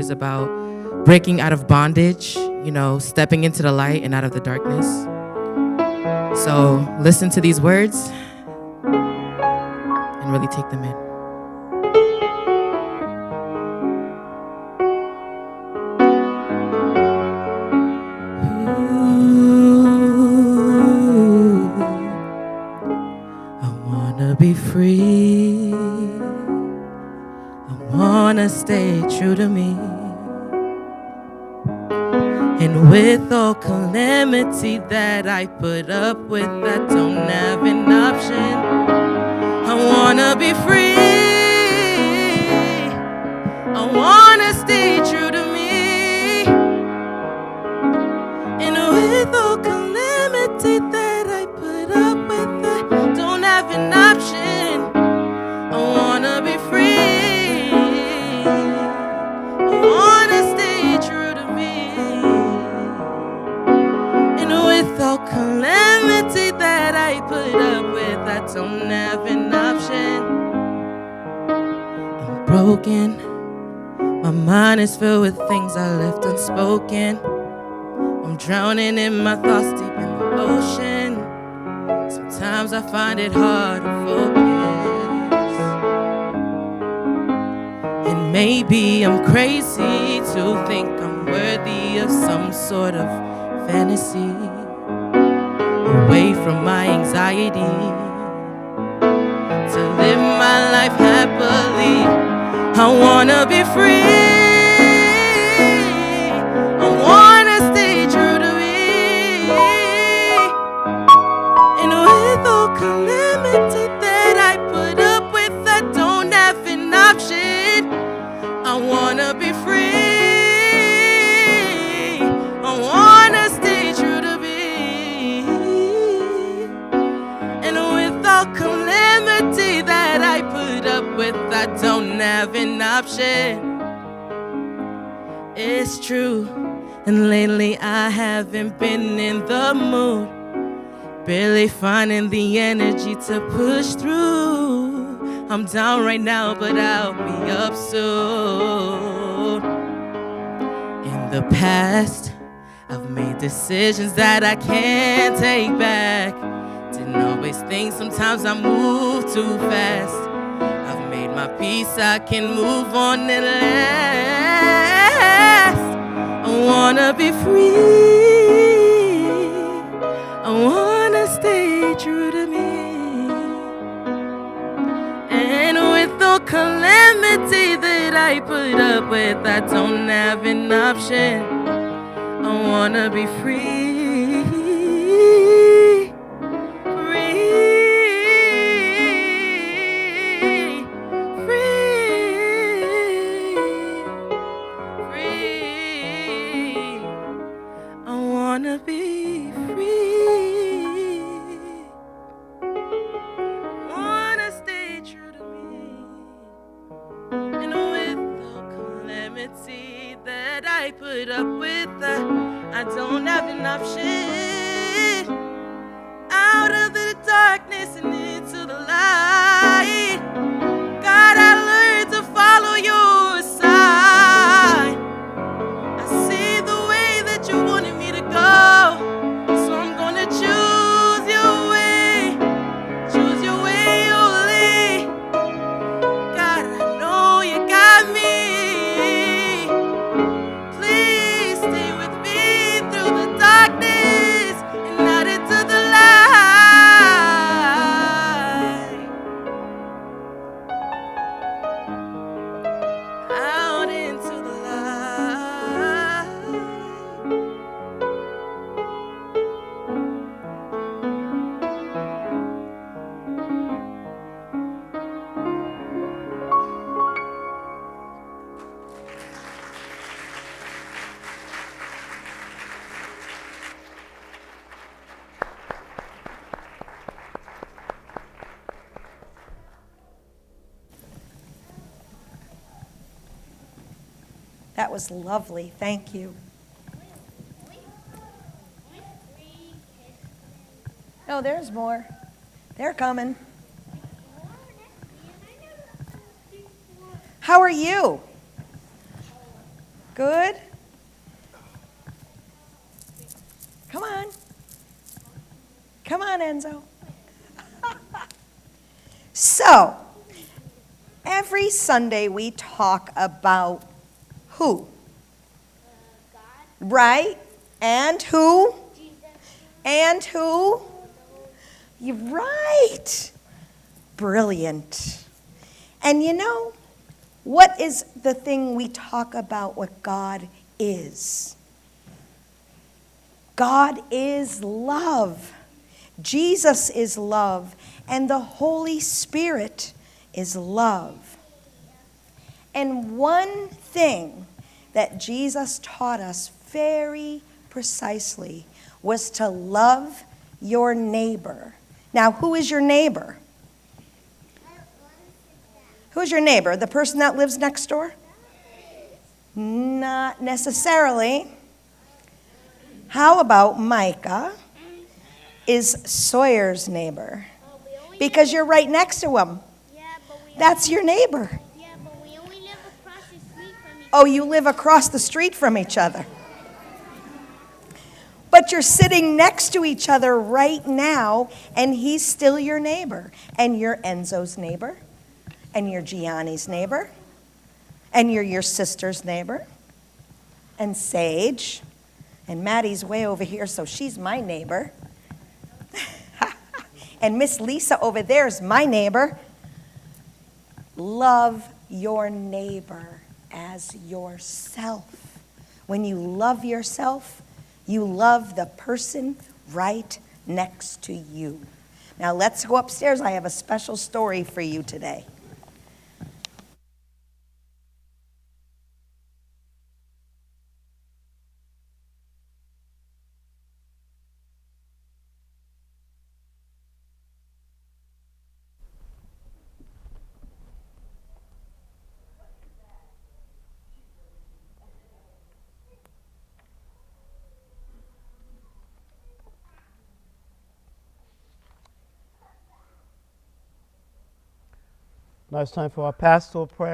is about breaking out of bondage, stepping into the light and out of the darkness. So listen to these words and really take them in. Be free. I wanna stay true to me. And with all calamity that I put up with, I don't have an option. I wanna be free. I wanna stay true to me. And with all calamity that I put up with, I don't have an option. I wanna be free. I wanna stay true to me. And with all calamity that I put up with, I don't have an option. I'm broken. My mind is filled with things I left unspoken. I'm drowning in my thoughts deep in the ocean. Sometimes I find it hard to focus. And maybe I'm crazy to think I'm worthy of some sort of fantasy. Away from my anxiety, to live my life happily. I wanna be free. I wanna stay true to me. And with all calamity that I put up with, I don't have an option. I wanna be free. I wanna stay true to me. And with all calamity that I put up with, I don't have an option. It's true, and lately I haven't been in the mood. Barely finding the energy to push through. I'm down right now, but I'll be up soon. In the past, I've made decisions that I can't take back. Didn't always think, sometimes I move too fast. I've made my peace, I can move on and last. I wanna be free. I wanna stay true to me. And with all calamity that I put up with, I don't have an option. I wanna be free. Free. Free. Free. I wanna be free. Wanna stay true to me. And with the calamity that I put up with, I don't have an option. Out of the darkness and into the light, God, I learned to follow your side. I see the way that you wanted me to go, so I'm gonna choose your way only. God, I know you got me. Please stay with me through the darkness and not into the light. Out into the light. That was lovely. Thank you. Oh, there's more. They're coming. How are you? Good. Come on. Come on, Enzo. So, every Sunday we talk about who? Right? And who? And who? You're right. Brilliant. And you know, what is the thing we talk about what God is? God is love. Jesus is love. And the Holy Spirit is love. And one thing that Jesus taught us very precisely was to love your neighbor. Now, who is your neighbor? Who's your neighbor? The person that lives next door? Not necessarily. How about Micah is Sawyer's neighbor? Because you're right next to him. That's your neighbor. Yeah, but we only live across the street from each other. Oh, you live across the street from each other. But you're sitting next to each other right now, and he's still your neighbor. And you're Enzo's neighbor, and you're Gianni's neighbor, and you're your sister's neighbor, and Sage, and Maddie's way over here, so she's my neighbor. And Miss Lisa over there is my neighbor. Love your neighbor as yourself. When you love yourself, you love the person right next to you. Now let's go upstairs. I have a special story for you today. Now it's time for our pastoral prayer.